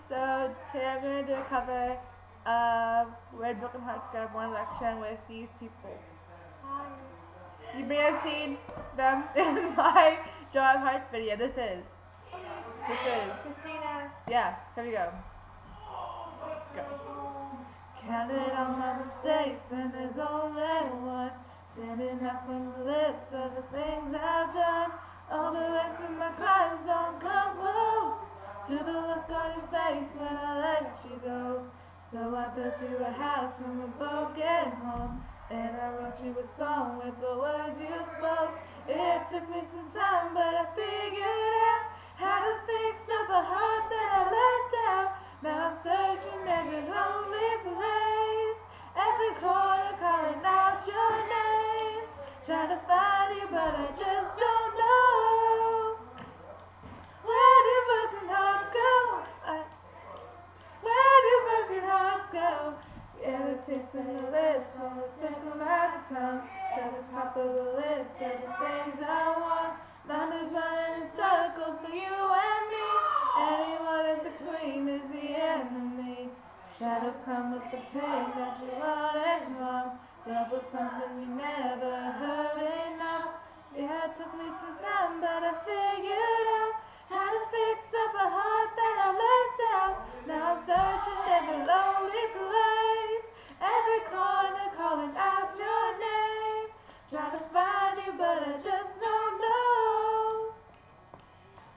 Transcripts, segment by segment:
So today I'm going to do a cover of Where Broken Hearts Go, One Direction with these people. Hi. You may have seen them in my Draw of Hearts video. This is Christina. Yeah, here we go. Counted on my mistakes and there's only one standing up from the lips of the things I've done. All the rest of my crimes don't come close to the look on your face when I let you go. So I built you a house from a broken home, and I wrote you a song with the words you spoke. It took me some time, but I figured out how to fix up a heart that I let down. Now I'm searching every lonely place, every corner calling out your name, trying to find you, but I just don't know. Where do broken hearts go? Where do broken hearts go? Yeah, the taste on your lips on the tip of my tongue, to the top of the list of the things I want. Mind is running in circles for you and me. Anyone in between is the enemy. Shadows come with the pain that you wanted wrong. Love was something we never heard enough. Yeah, it took me some time, but I figured out how to fix up a heart that I let down. Now I'm searching every lonely place, every corner calling out your name, trying to find you, but I just don't know.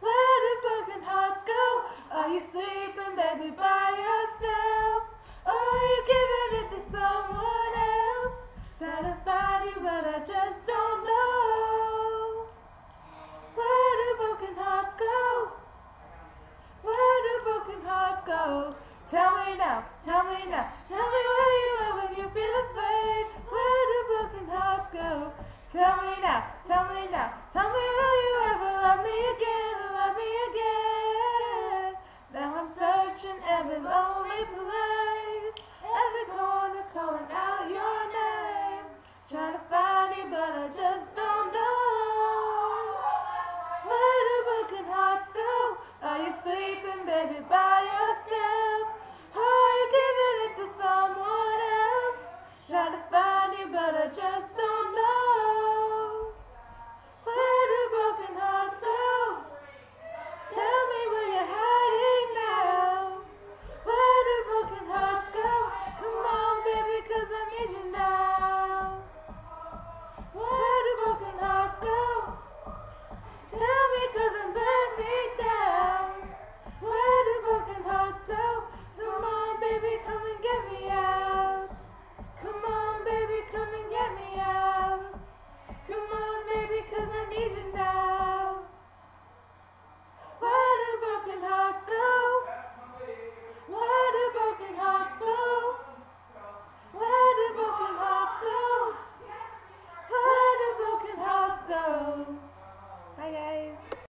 Where do broken hearts go? Are you sleeping, baby, by yourself? Or are you giving it to someone else? Trying to find you, but I just don't know. Where do broken hearts go? Where do broken hearts go? Tell me now, tell me now, tell me where you are when you feel afraid. Where do broken hearts go? Tell me now, tell me now, tell me will you ever love me again, love me again. Now I'm searching every lonely place, every corner calling out your name, trying to find you, but I just don't know. Where do broken hearts go? Are you sleeping, baby, by yourself? Or are you giving it to someone else? Trying to find you, but I just